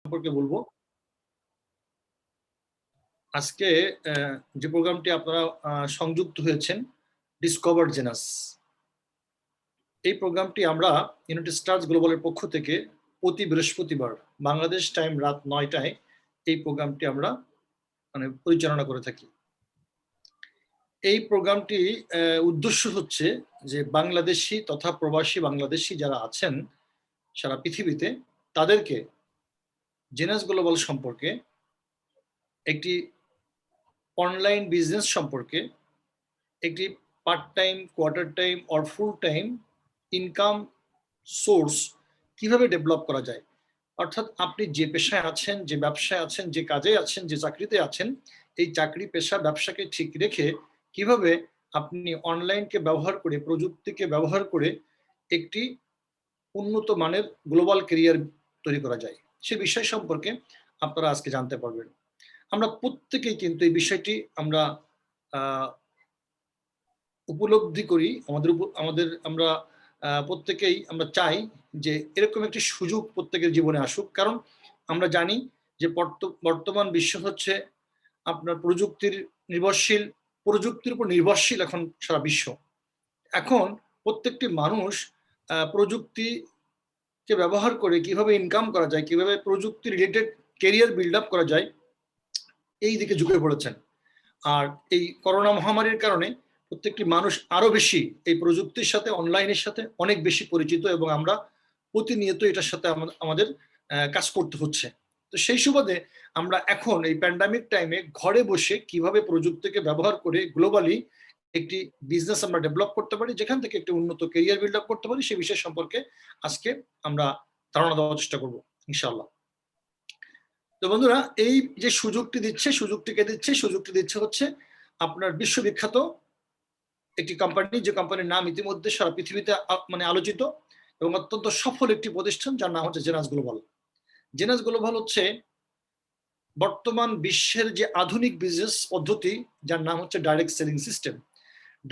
সম্পর্কে বলবো। আজকে যে প্রোগ্রামটি আপনারা সংযুক্ত হয়েছেন, ডিসকভার জেনাস, এই প্রোগ্রামটি আমরা ইউনাইটেড স্টারস গ্লোবালের পক্ষ থেকে প্রতি বৃহস্পতিবার বাংলাদেশ টাইম রাত 9টায় এই প্রোগ্রামটি আমরা পরিচালনা করে থাকি। এই প্রোগ্রামটি উদ্দেশ্য হচ্ছে যে বাংলাদেশি তথা প্রবাসী বাংলাদেশি যারা আছেন সারা পৃথিবীতে, তাদেরকে জেনাস গ্লোবাল সম্পর্কে, একটি অনলাইন বিজনেস সম্পর্কে, একটি part time, quarter time or full time income source কিভাবে ডেভেলপ করা যায়। অর্থাৎ আপনি যে পেশায় আছেন, যে ব্যবসায় আছেন, যে কাজে আছেন, যে চাকরিতে আছেন, এই চাকরি পেশা ব্যবসাকে ঠিক রেখে কিভাবে আপনি অনলাইনকে ব্যবহার করে, প্রযুক্তিকে ব্যবহার করে একটি উন্নত মানের গ্লোবাল ক্যারিয়ার তৈরি করা যায়, সে বিষয় সম্পর্কে আপনারা আজকে জানতে পারবেন। আমরা প্রত্যেকেই কিন্তু এই বিষয়টি আমরা উপলব্ধি করি, আমরা প্রত্যেকেই আমরা চাই যে এরকম একটি সুযোগ প্রত্যেকের জীবনে আসুক। কারণ আমরা জানি যে বর্তমান বিশ্ব হচ্ছে আপনার প্রযুক্তির উপর নির্ভরশীল এখন সারা বিশ্ব। এখন প্রত্যেকটি মানুষ প্রযুক্তিকে ব্যবহার করে কিভাবে ইনকাম করা যায়, কিভাবে প্রযুক্তি রিলেটেড ক্যারিয়ার বিল্ড আপ করা যায়, এই দিকে ঝুঁকে পড়েছেন। আর এই করোনা মহামারীর কারণে প্রত্যেকটি মানুষ আরো বেশি এই প্রযুক্তির সাথে, অনলাইনের সাথে অনেক বেশি পরিচিত, এবং আমরা প্রতিনিয়ত এটার সাথে আমাদের কাজ করতে হচ্ছে। তো সেই সুবাদে আমরা এখন এই প্যান্ডামিক টাইমে ঘরে বসে কিভাবে প্রযুক্তিকে ব্যবহার করে গ্লোবালি একটি বিজনেস আমরা ডেভেলপ করতে পারি, যেখান থেকে একটি উন্নত ক্যারিয়ার বিল্ড আপ করতে পারি, সেই বিষয় সম্পর্কে আজকে আমরা ধারণা দেওয়ার চেষ্টা করবো ইনশাআল্লাহ। তো বন্ধুরা, এই যে সুযোগটি দিচ্ছে হচ্ছে আপনার বিশ্ববিখ্যাত একটি কোম্পানি, যে কোম্পানির নাম ইতিমধ্যে সারা পৃথিবীতে আলোচিত এবং অত্যন্ত সফল একটি প্রতিষ্ঠান, যার নাম হচ্ছে জেনাস গ্লোবাল। জেনাস গ্লোবাল হচ্ছে বর্তমান বিশ্বের যে আধুনিক বিজনেস পদ্ধতি, যার নাম হচ্ছে direct selling system.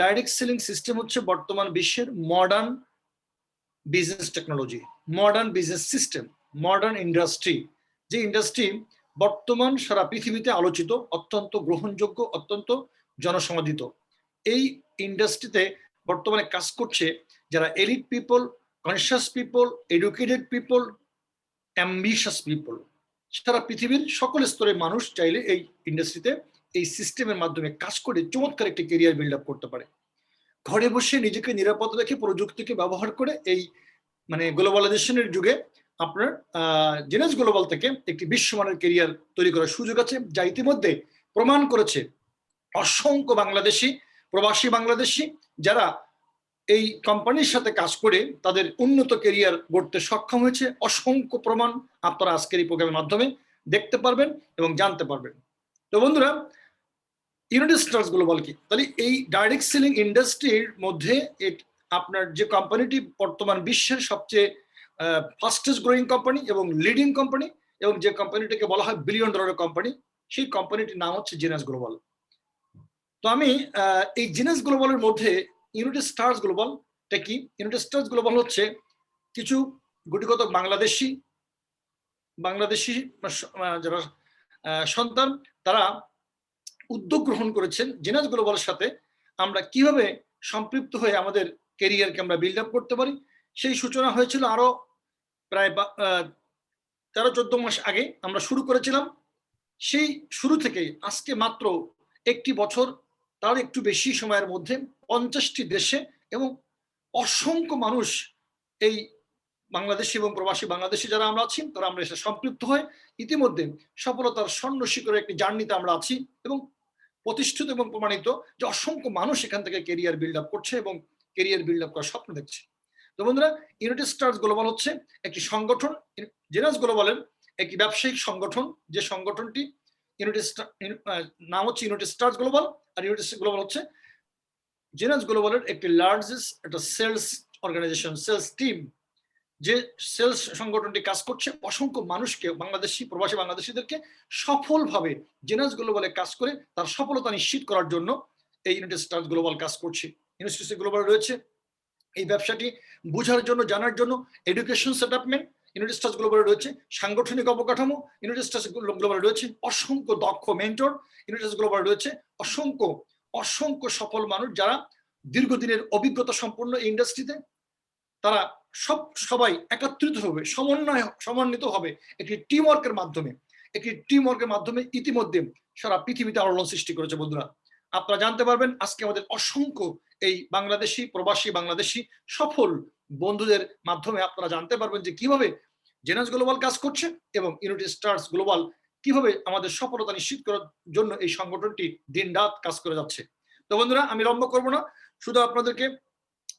Direct selling system হচ্ছে বর্তমান বিশ্বের modern business technology, modern business system, modern industry, যে ইন্ডাস্ট্রি বর্তমান সারা পৃথিবীতে আলোচিত, অত্যন্ত গ্রহণযোগ্য, অত্যন্ত জনসমাদিত। এই ইন্ডাস্ট্রিতে বর্তমানে কাজ করছে যারা elite people, conscious people, educated people, ambitious people. সারা পৃথিবীর সকল স্তরের মানুষ চাইলে এই ইন্ডাস্ট্রিতে, এই সিস্টেমের মাধ্যমে কাজ করে চমৎকার একটি ক্যারিয়ার বিল্ড আপ করতে পারে। ঘরে বসে নিজেকে নিরাপদ রেখে প্রযুক্তিকে ব্যবহার করে এই গ্লোবালাইজেশনের যুগে আপনার জেনাস গ্লোবাল থেকে একটি বিশ্বমানের ক্যারিয়ার তৈরি করার সুযোগ আছে, যা ইতিমধ্যে প্রমাণ করেছে অসংখ্য বাংলাদেশি, প্রবাসী বাংলাদেশি যারা এই কোম্পানির সাথে কাজ করে তাদের উন্নত ক্যারিয়ার গড়তে সক্ষম হয়েছে। অসংখ্য প্রমাণ আপনারা আজকের এই প্রোগ্রামের মাধ্যমে দেখতে পারবেন এবং জানতে পারবেন। তো বন্ধুরা, ইউনাইটেড স্টারস গ্লোবাল কি? তাহলে এই ডাইরেক্ট সেলিং ইন্ডাস্ট্রির মধ্যে আপনার যে কোম্পানিটি বর্তমান বিশ্বের সবচেয়ে ফাস্টেস্ট গ্রোয়িং কোম্পানি এবং লিডিং কোম্পানি, এবং যে কোম্পানিটাকে বলা হয় বিলিয়ন ডলারের কোম্পানি, সেই কোম্পানিটির নাম হচ্ছে জেনাস গ্লোবাল। তো আমি এই জেনাস গ্লোবালের মধ্যে ইউনাইটেড স্টারস গ্লোবালটা কি? ইউনাইটেড স্টারস গ্লোবাল হচ্ছে কিছু গুটিগত বাংলাদেশি যারা সন্তান, তারা উদ্যোগ গ্রহণ করেছেন জেনাস গ্লোবালের সাথে আমরা কিভাবে সম্পৃক্ত হয়ে আমাদের ক্যারিয়ারকে আমরা বিল্ড আপ করতে পারি। সেই সূচনা হয়েছিল আরো প্রায় 13-14 মাস আগে আমরা শুরু করেছিলাম। সেই শুরু থেকে আজকে মাত্র একটি বছর, তার একটু বেশি সময়ের মধ্যে 50টি দেশে এবং অসংখ্য মানুষ, এই বাংলাদেশি এবং প্রবাসী বাংলাদেশি যারা আমরা আছি, তারা আমরা এসে সম্পৃক্ত হয় ইতিমধ্যে সফলতার স্বর্ণ শিখরে একটি জার্নিতে আমরা আছি, এবং প্রতিষ্ঠিত এবং প্রমাণিত যে অসংখ্য মানুষ এখান থেকে ক্যারিয়ার বিল্ড আপ করছে এবং ক্যারিয়ার বিল্ড আপ করার স্বপ্ন দেখছে। তো বন্ধুরা, ইউনাইটেড স্টারস গ্লোবাল হচ্ছে একটি সংগঠন, জেনাস গ্লোবালের একটি ব্যবসায়িক সংগঠন, যে সংগঠনটি নাম হচ্ছে ইউনাইটেড স্টারস গ্লোবাল। আর ইউনাইটেড গ্লোবাল হচ্ছে জেনাস গ্লোবালের একটি লার্জেস্ট একটা সেলস অর্গানাইজেশন, সেলস টিম, যে সেলস সংগঠনটি কাজ করছে অসংখ্য মানুষকে, বাংলাদেশি প্রবাসী বাংলাদেশিদেরকে সফলভাবে জেনাস গ্লোবালে কাজ করে তার সফলতা নিশ্চিত করার জন্য এই ইউনাইটেড স্টারস গ্লোবাল কাজ করছে। ইউনাইটেড গ্লোবাল রয়েছে এই ব্যবসাটি বোঝার জন্য, জানার জন্য এডুকেশন সেটআপমেন্ট, ইউনাইটেড স্টার্স গ্লোবালে রয়েছে সাংগঠনিক অবকাঠামো, ইউনাইটেড স্টার্স গ্লোবালে রয়েছে অসংখ্য দক্ষ মেন্টর, ইউনাইটেড স্টার্স গ্লোবালে রয়েছে অসংখ্য সফল মানুষ যারা দীর্ঘদিনের অভিজ্ঞতা সম্পন্ন এই ইন্ডাস্ট্রিতে। তারা সবাই একত্রিত হবে, সমন্বিত হবে একটি টিম ওয়ার্কের মাধ্যমে ইতিমধ্যে সারা পৃথিবীতে আলোড়ন সৃষ্টি করেছে। বন্ধুরা, আপনারা জানতে পারবেন আজকে আমাদের অসংখ্য এই বাংলাদেশি প্রবাসী বাংলাদেশি সফল বন্ধুদের মাধ্যমে আপনারা জানতে পারবেন যে কিভাবে জেনাস গ্লোবাল কাজ করছে এবং ইউনাইটেড স্টার্স গ্লোবাল কিভাবে আমাদের সফলতা নিশ্চিত করার জন্য এই সংগঠনটি দিন রাত কাজ করে যাচ্ছে। তো বন্ধুরা, আমি লম্ব করব না, শুধু আপনাদেরকে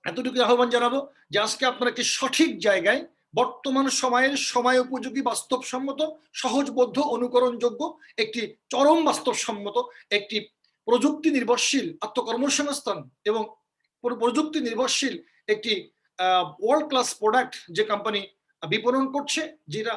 এতটুকু আহ্বান জানাবো যে আজকে আপনারা একটি সঠিক জায়গায় বর্তমান সময়ের সময় উপযোগী, বাস্তবসম্মত, সহজবোধ্য, অনুকরণযোগ্য একটি চরম বাস্তবসম্মত একটি প্রযুক্তি নির্ভরশীল আত্মকর্মসংস্থান এবং প্রযুক্তি নির্ভরশীল একটি ওয়ার্ল্ড ক্লাস প্রোডাক্ট যে কোম্পানি বিপণন করছে, যেটা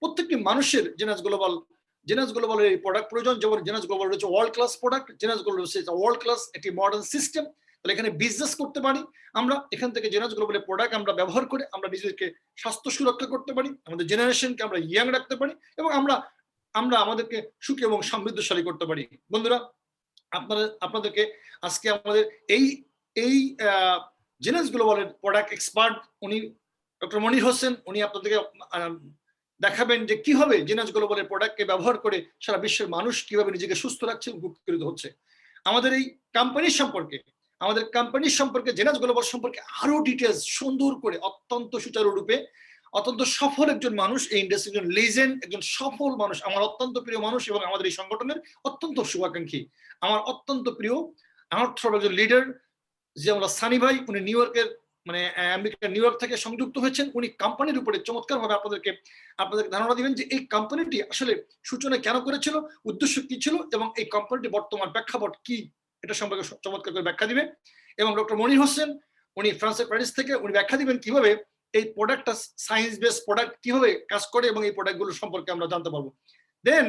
প্রত্যেকটি মানুষের জেনাস গ্লোবালের এই প্রোডাক্ট প্রয়োজন। যেমন জেনাস গ্লোবাল রয়েছে world class product, genus global রয়েছে ওয়ার্ল্ড ক্লাস একটি মডার্ন সিস্টেম। তাহলে এখানে বিজনেস করতে পারি আমরা, এখান থেকে জেনাস গ্লোবালের প্রোডাক্ট আমরা ব্যবহার করে আমরা নিজেদেরকে স্বাস্থ্য সুরক্ষা করতে পারি, আমাদের জেনারেশনকে আমরা ইয়াং রাখতে পারি এবং আমরা আমাদেরকে সুখী এবং সমৃদ্ধশালী করতে পারি। বন্ধুরা, আপনাদেরকে আজকে আমাদের এই জেনাস গ্লোবালের প্রোডাক্ট এক্সপার্ট উনি ডক্টর মনির হোসেন, উনি আপনাদেরকে দেখাবেন যে কিভাবে জেনাস গ্লোবালের প্রোডাক্টকে ব্যবহার করে সারা বিশ্বের মানুষ কিভাবে নিজেকে সুস্থ রাখছে, উপকৃত হচ্ছে। আমাদের এই কোম্পানির সম্পর্কে জেনাস গ্লোবাল সম্পর্কে আরো ডিটেলস সুন্দর করে অত্যন্ত সুচারুরূপে অত্যন্ত সফল একজন মানুষ, এই ইন্ডাস্ট্রির একজন লেজেন্ড, একজন সফল মানুষ, আমার অত্যন্ত প্রিয় মানুষ এবং আমাদের এই সংগঠনের অত্যন্ত শুভাকাঙ্ক্ষী, আমার অত্যন্ত প্রিয় আমার একজন লিডার যে আমরা সানি ভাই, উনি নিউ ইয়র্কের আমেরিকার নিউ ইয়র্ক থেকে সংযুক্ত হয়েছেন। উনি কোম্পানির উপরে চমৎকার ভাবে আপনাদেরকে ধারণা দিবেন যে এই কোম্পানিটি আসলে সূচনা কেন করেছিল, উদ্দেশ্য কি ছিল এবং এই কোম্পানিটি বর্তমান প্রেক্ষাপট কি, এটা সম্পর্কে চমৎকার করে ব্যাখ্যা দিবে। এবং ডক্টর মনির হোসেন, উনি ফ্রান্সের প্যারিস থেকে, উনি ব্যাখ্যা দিবেন কিভাবে এই প্রোডাক্টটা সায়েন্স বেসড প্রোডাক্ট কিভাবে কাজ করে এবং এই প্রোডাক্টগুলো সম্পর্কে আমরা জানতে পারবো। দেন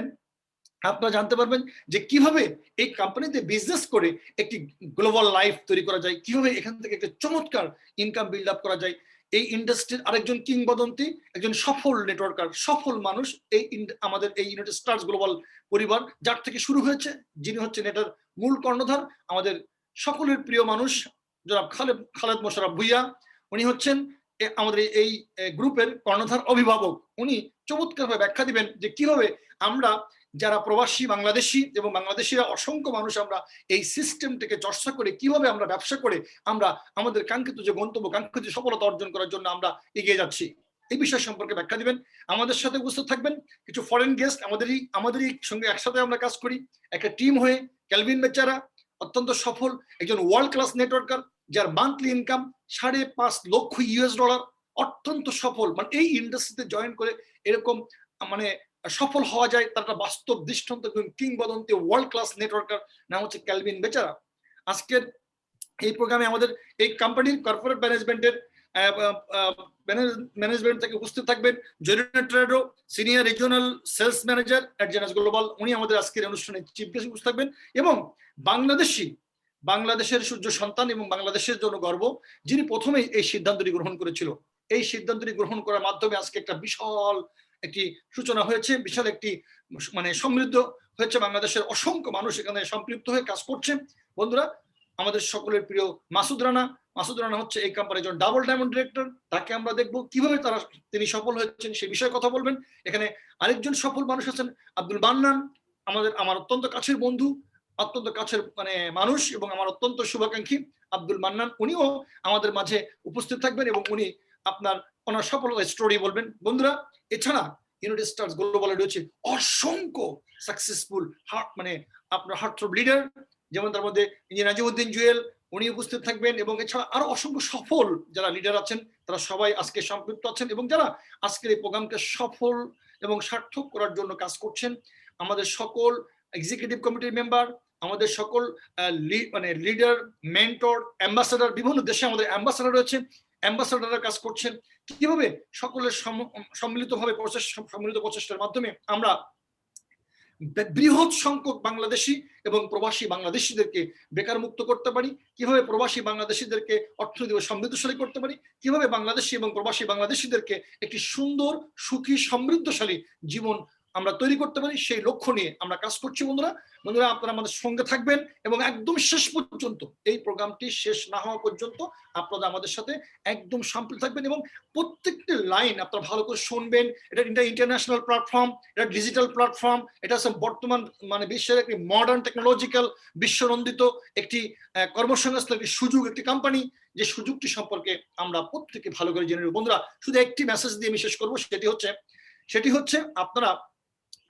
আপনারা জানতে পারবেন যে কিভাবে এই কোম্পানিতে বিজনেস করে একটি গ্লোবাল লাইফ তৈরি করা যায়, কিভাবে এখান থেকে একটা চমৎকার ইনকাম বিল্ড আপ করা যায়। এই ইন্ডাস্ট্রির আরেকজন কিংবদন্তি, একজন সফল নেটওয়ার্কার, সফল মানুষ আমাদের এই ইউনাইটেড স্টার্স গ্লোবাল পরিবার, যার থেকে শুরু হয়েছে, যিনি হচ্ছেন এটার মূল কর্ণধার, আমাদের সকলের প্রিয় মানুষ জনাব খালেদ মোশাররফ ভুইয়া। উনি হচ্ছেন আমাদের এই গ্রুপের কর্ণধার, অভিভাবক। উনি চমৎকারভাবে ব্যাখ্যা দিবেন যে কিভাবে আমরা যারা প্রবাসী বাংলাদেশি এবং বাংলাদেশিরা অসংখ্য মানুষ আমরা এই সিস্টেমটাকে চর্চা করে কিভাবে আমরা ব্যবসা করে আমরা আমাদের কাঙ্ক্ষিত যে গন্তব্য, কাঙ্ক্ষিত সফলতা অর্জন করার জন্য আমরা এগিয়ে যাচ্ছি, এই বিষয় সম্পর্কে ব্যাখ্যা দিবেন। আমাদের সাথে উপস্থিত থাকবেন কিছু ফরেন গেস্ট, আমাদেরই সঙ্গে একসাথে আমরা কাজ করি একটা টিম হয়ে। ক্যালভিন বেচারা অত্যন্ত সফল একজন ওয়ার্ল্ড ক্লাস নেটওয়ার্কার, যার মান্থলি ইনকাম $5.5 লক্ষ US, অত্যন্ত সফল। এই ইন্ডাস্ট্রিতে জয়েন করে এরকম সফল হওয়া যায়, তার একটা বাস্তব দৃষ্টান্ত, কিংবদন্তি ওয়ার্ল্ড ক্লাস নেটওয়ার্কার, নাম হচ্ছে ক্যালভিন বেচারা। আজকের এই প্রোগ্রামে আমাদের এই কোম্পানির কর্পোরেট ম্যানেজমেন্ট থেকে উপস্থিত থাকবেন জরিনা ট্রেডো, senior regional sales manager at Genus Global, উনি আমাদের আজকের অনুষ্ঠানে চিফ গেস্ট উপস্থিত থাকবেন। এবং বাংলাদেশের সূর্য সন্তান এবং বাংলাদেশের জন্য গর্ব, যিনি প্রথমেই এই সিদ্ধান্তটি গ্রহণ করেছিল, এই সিদ্ধান্তটি গ্রহণ করার মাধ্যমে আজকে একটা বিশাল একটি সূচনা হয়েছে, বিশাল একটি সমৃদ্ধ হয়েছে। বাংলাদেশের অসংখ্য মানুষ এখানে সম্পৃক্ত হয়ে কাজ করছে। বন্ধুরা, আমাদের সকলের প্রিয় মাসুদ রানা হচ্ছে এই কোম্পানির একজন ডাবল ডায়মন্ড ডিরেক্টর। তাকে আমরা দেখবো কিভাবে তিনি সফল হয়েছেন সেই বিষয়ে কথা বলবেন। এখানে আরেকজন সফল মানুষ আছেন আব্দুল মান্নান, আমার অত্যন্ত কাছের বন্ধু, অত্যন্ত কাছের মানুষ এবং আমার অত্যন্ত শুভাকাঙ্ক্ষী আব্দুল মান্নান, উনিও আমাদের মাঝে উপস্থিত থাকবেন এবং উনি ওনার সফলতার স্টোরি বলবেন। বন্ধুরা, এছাড়া ইউনাইটেড স্টার্স গ্লোবালে রয়েছে অসংখ্য সাকসেসফুল আপনার হার্টথ্রব লিডার, যেমন তার মধ্যে ইঞ্জিনিয়ার নাজিমউদ্দিন জুয়েল, উনি উপস্থিত থাকবেন। এবং এছাড়া আরো অসংখ্য সফল যারা লিডার আছেন, তারা সবাই আজকে সম্পৃক্ত আছেন এবং যারা আজকের এই প্রোগ্রামকে সফল এবং সার্থক করার জন্য কাজ করছেন। আমাদের সকল এক্সিকিউটিভ কমিটির মেম্বার, আমাদের সকল লিডার, মেন্টর, অ্যাম্বাসাডার, বিভিন্ন দেশে আমাদের অ্যাম্বাসাডার রয়েছে, অ্যাম্বাসাডাররা কাজ করছেন কিভাবে সকলের সম্মিলিত প্রচেষ্টার মাধ্যমে আমরা বৃহৎ সংখ্যক বাংলাদেশি এবং প্রবাসী বাংলাদেশিদেরকে বেকার মুক্ত করতে পারি, কিভাবে প্রবাসী বাংলাদেশিদেরকে অর্থনৈতিক সমৃদ্ধশালী করতে পারি, কিভাবে বাংলাদেশি এবং প্রবাসী বাংলাদেশিদেরকে একটি সুন্দর সুখী সমৃদ্ধশালী জীবন আমরা তৈরি করতে পারি, সেই লক্ষ্য নিয়ে আমরা কাজ করছি। বন্ধুরা আপনারা আমাদের সঙ্গে থাকবেন এবং একদম শেষ পর্যন্ত, এই প্রোগ্রামটি শেষ না হওয়া পর্যন্ত আপনারা আমাদের সাথে একদম সম্পৃক্ত থাকবেন এবং প্রত্যেকটি লাইন আপনারা ভালো করে শুনবেন। এটা ইন্টারন্যাশনাল প্ল্যাটফর্ম, এটা ডিজিটাল প্ল্যাটফর্ম, এটা বর্তমান বিশ্বের একটি মডার্ন টেকনোলজিক্যাল বিশ্বনন্দিত একটি কর্মসংস্থান, একটি সুযোগ, একটি কোম্পানি, যে সুযোগটি সম্পর্কে আমরা প্রত্যেকে ভালো করে জেনে নেব। বন্ধুরা শুধু একটি মেসেজ দিয়ে আমি শেষ করবো, সেটি হচ্ছে আপনারা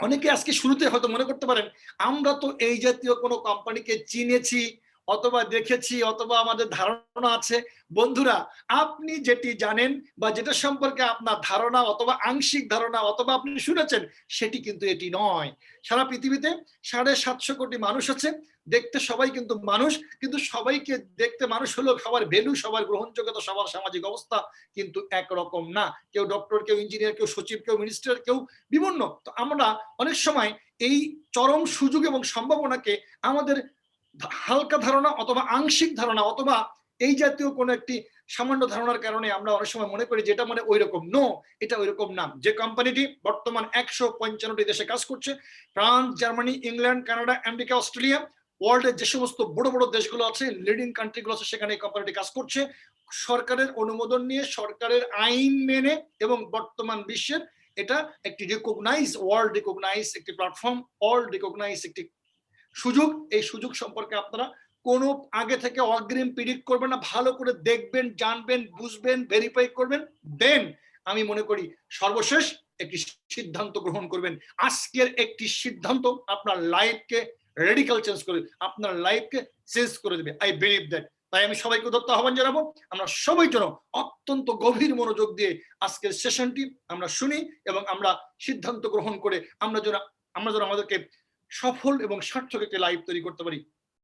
অনেকে আজকে শুরুতে হয়তো মনে করতে পারেন আমরা তো এই জাতীয় কোনো কোম্পানিকে চিনেছি অথবা দেখেছি অথবা আমাদের ধারণা আছে। বন্ধুরা আপনি যেটি জানেন বা যেটা সম্পর্কে আপনার ধারণা অথবা আংশিক ধারণা অথবা আপনি শুনেছেন, সেটি কিন্তু এটি নয়। সারা পৃথিবীতে 750 কোটি মানুষ আছে, দেখতে সবাই কিন্তু মানুষ, কিন্তু সবাইকে দেখতে মানুষ হলেও সবার ভ্যালু, সবার গ্রহণযোগ্যতা, সবার সামাজিক অবস্থা কিন্তু একরকম না। কেউ ডক্টর, কেউ ইঞ্জিনিয়ার, কেউ সচিব, কেউ মিনিস্টার, কেউ বিভিন্ন। তো আমরা অনেক সময় এই চরম সুযোগ এবং সম্ভাবনাকে আমাদের হালকা ধারণা অথবা আংশিক ধারণা অথবা এই জাতীয় কোনো একটি সামান্য ধারণার কারণে আমরা অনেক সময় মনে করি যেটা মানে ওই রকম। নো, এটা ওই রকম না। যে কোম্পানিটি বর্তমান 155টি দেশে কাজ করছে, France, Germany, England, Canada, America, Australia, ওয়ার্ল্ডের যে সমস্ত বড় বড় দেশগুলো আছে, লিডিং কান্ট্রিগুলো আছে, সেখানে এই কোম্পানিটি কাজ করছে সরকারের অনুমোদন নিয়ে, সরকারের আইন মেনে, এবং বর্তমান বিশ্বের এটা একটি রিকগনাইজ, ওয়ার্ল্ড রিকগনাইজ একটি প্ল্যাটফর্ম, ওয়ার্ল্ড রিকগনাইজ একটি সুযোগ। এই সুযোগ সম্পর্কে আপনারা কোনো আগে থেকে অগ্রিম প্রিডিক্ট করবেন না, ভালো করে দেখবেন, জানবেন, বুঝবেন, ভেরিফাই করবেন, দেন আমি মনে করি সর্বশেষ একটি সিদ্ধান্ত গ্রহণ করবেন। আজকের একটি সিদ্ধান্ত আপনার লাইফকে রেডিক্যাল চেঞ্জ করে, আপনার লাইফকে চেঞ্জ করে দেবে। I believe that. তাই আমি সবাইকে উদাত্ত আহ্বান জানাবো, আমরা সবাই যেন অত্যন্ত গভীর মনোযোগ দিয়ে আজকের সেশনটি আমরা শুনি এবং আমরা সিদ্ধান্ত গ্রহণ করে আমরা যেন আমাদেরকে সফল এবং সার্থক একটি লাইফ তৈরি করতে পারি।